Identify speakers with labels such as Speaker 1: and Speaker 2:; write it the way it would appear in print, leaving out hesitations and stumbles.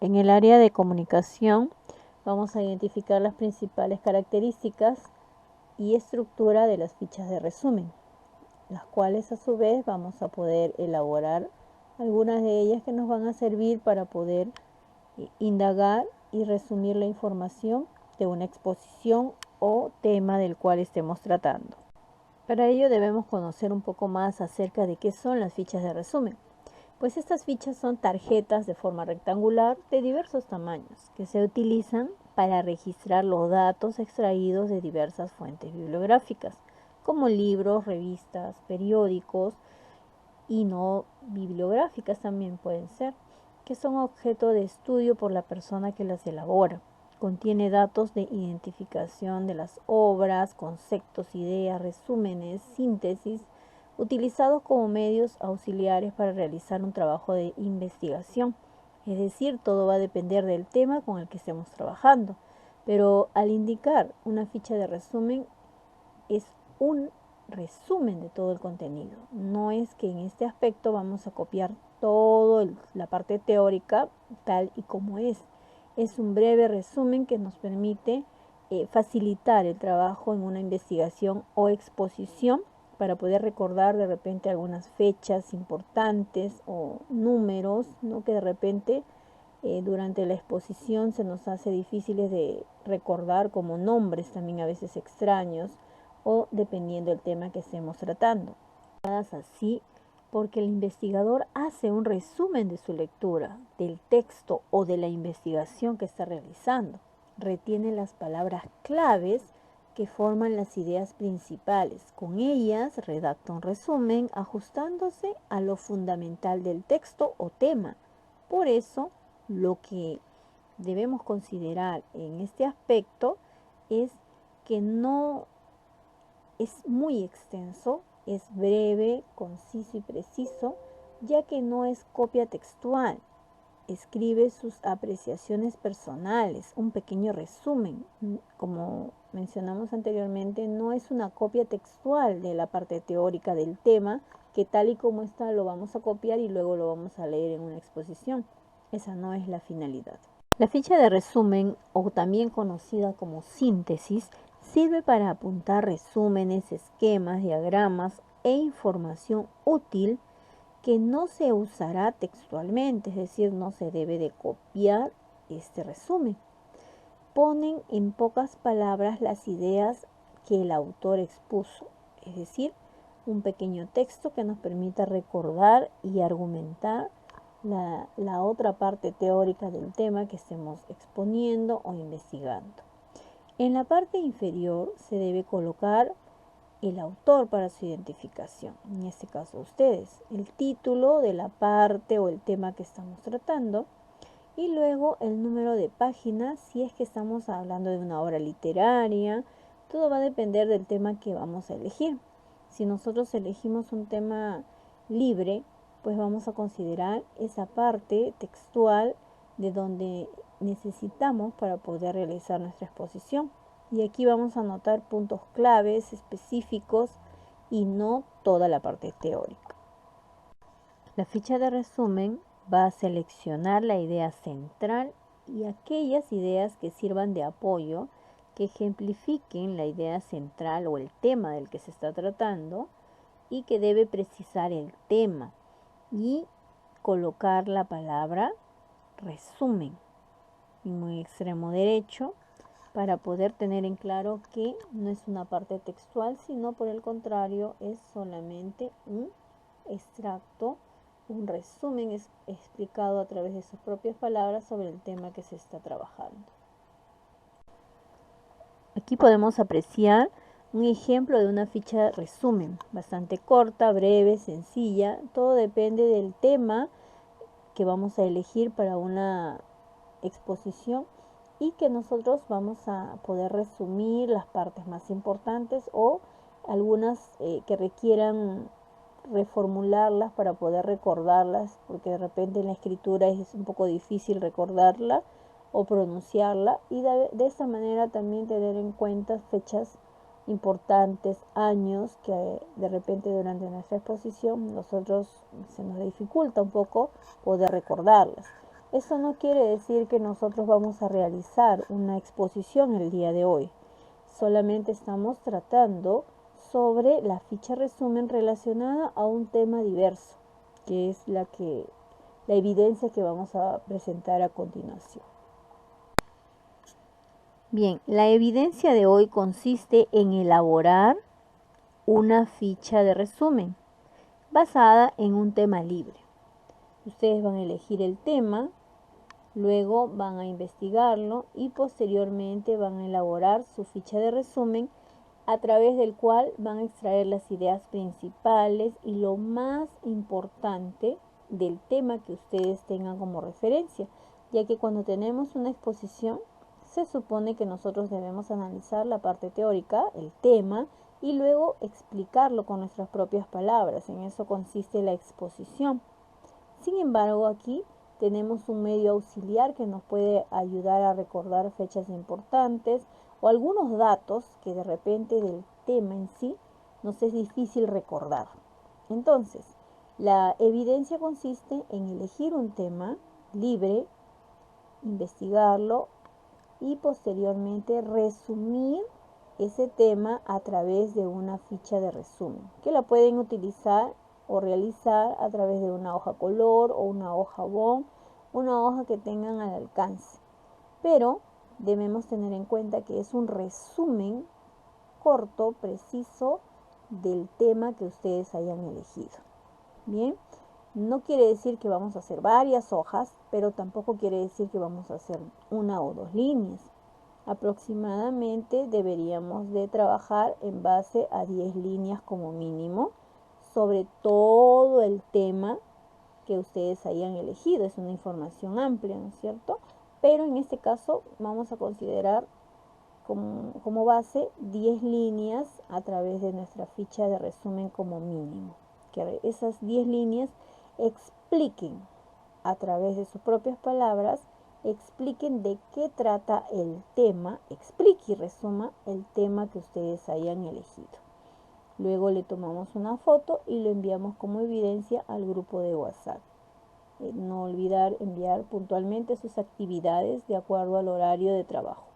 Speaker 1: En el área de comunicación vamos a identificar las principales características y estructura de las fichas de resumen, las cuales a su vez vamos a poder elaborar algunas de ellas que nos van a servir para poder indagar y resumir la información de una exposición o tema del cual estemos tratando. Para ello debemos conocer un poco más acerca de qué son las fichas de resumen. Pues estas fichas son tarjetas de forma rectangular de diversos tamaños que se utilizan para registrar los datos extraídos de diversas fuentes bibliográficas, como libros, revistas, periódicos y no bibliográficas también pueden ser, que son objeto de estudio por la persona que las elabora. Contiene datos de identificación de las obras, conceptos, ideas, resúmenes, síntesis, utilizados como medios auxiliares para realizar un trabajo de investigación. Es decir, todo va a depender del tema con el que estemos trabajando. Pero al indicar una ficha de resumen, es un resumen de todo el contenido. No es que en este aspecto vamos a copiar toda la parte teórica tal y como es. Es un breve resumen que nos permite facilitar el trabajo en una investigación o exposición para poder recordar de repente algunas fechas importantes o números, ¿no? Que de repente durante la exposición se nos hace difíciles de recordar, como nombres también a veces extraños o dependiendo del tema que estemos tratando. Así porque el investigador hace un resumen de su lectura, del texto o de la investigación que está realizando. Retiene las palabras claves que forman las ideas principales. Con ellas redacta un resumen ajustándose a lo fundamental del texto o tema. Por eso, lo que debemos considerar en este aspecto es que no es muy extenso, es breve, conciso y preciso, ya que no es copia textual. Escribe sus apreciaciones personales, un pequeño resumen. Como mencionamos anteriormente, no es una copia textual de la parte teórica del tema, que tal y como está lo vamos a copiar y luego lo vamos a leer en una exposición. Esa no es la finalidad. La ficha de resumen, o también conocida como síntesis, sirve para apuntar resúmenes, esquemas, diagramas e información útil que no se usará textualmente, es decir, no se debe de copiar este resumen. Ponen en pocas palabras las ideas que el autor expuso, es decir, un pequeño texto que nos permita recordar y argumentar la otra parte teórica del tema que estemos exponiendo o investigando. En la parte inferior se debe colocar el autor para su identificación, en este caso ustedes, el título de la parte o el tema que estamos tratando y luego el número de páginas si es que estamos hablando de una obra literaria. Todo va a depender del tema que vamos a elegir. Si nosotros elegimos un tema libre, pues vamos a considerar esa parte textual de donde necesitamos para poder realizar nuestra exposición. Y aquí vamos a anotar puntos claves específicos y no toda la parte teórica. La ficha de resumen va a seleccionar la idea central y aquellas ideas que sirvan de apoyo, que ejemplifiquen la idea central o el tema del que se está tratando y que debe precisar el tema y colocar la palabra resumen en un extremo derecho para poder tener en claro que no es una parte textual, sino por el contrario es solamente un extracto, un resumen explicado a través de sus propias palabras sobre el tema que se está trabajando. Aquí podemos apreciar un ejemplo de una ficha de resumen, bastante corta, breve, sencilla. Todo depende del tema que vamos a elegir para una exposición y que nosotros vamos a poder resumir las partes más importantes o algunas que requieran reformularlas para poder recordarlas, porque de repente en la escritura es un poco difícil recordarla o pronunciarla, y de esta manera también tener en cuenta fechas importantes, años que de repente durante nuestra exposición nosotros se nos dificulta un poco poder recordarlas. Eso no quiere decir que nosotros vamos a realizar una exposición el día de hoy. Solamente estamos tratando sobre la ficha resumen relacionada a un tema diverso, que es la evidencia que vamos a presentar a continuación. Bien, la evidencia de hoy consiste en elaborar una ficha de resumen basada en un tema libre. Ustedes van a elegir el tema, luego van a investigarlo y posteriormente van a elaborar su ficha de resumen, a través del cual van a extraer las ideas principales y lo más importante del tema que ustedes tengan como referencia, ya que cuando tenemos una exposición se supone que nosotros debemos analizar la parte teórica, el tema, y luego explicarlo con nuestras propias palabras. En eso consiste la exposición. Sin embargo, aquí tenemos un medio auxiliar que nos puede ayudar a recordar fechas importantes o algunos datos que de repente del tema en sí nos es difícil recordar. Entonces, la evidencia consiste en elegir un tema libre, investigarlo y posteriormente resumir ese tema a través de una ficha de resumen, que la pueden utilizar o realizar a través de una hoja color o una hoja bond, una hoja que tengan al alcance. Pero debemos tener en cuenta que es un resumen corto, preciso del tema que ustedes hayan elegido. Bien, no quiere decir que vamos a hacer varias hojas, pero tampoco quiere decir que vamos a hacer una o dos líneas. Aproximadamente deberíamos de trabajar en base a 10 líneas como mínimo sobre todo el tema que ustedes hayan elegido. Es una información amplia, ¿no es cierto? Pero en este caso vamos a considerar como base 10 líneas a través de nuestra ficha de resumen como mínimo. Que esas 10 líneas expliquen a través de sus propias palabras, expliquen de qué trata el tema, explique y resuma el tema que ustedes hayan elegido. Luego le tomamos una foto y lo enviamos como evidencia al grupo de WhatsApp. No olvidar enviar puntualmente sus actividades de acuerdo al horario de trabajo.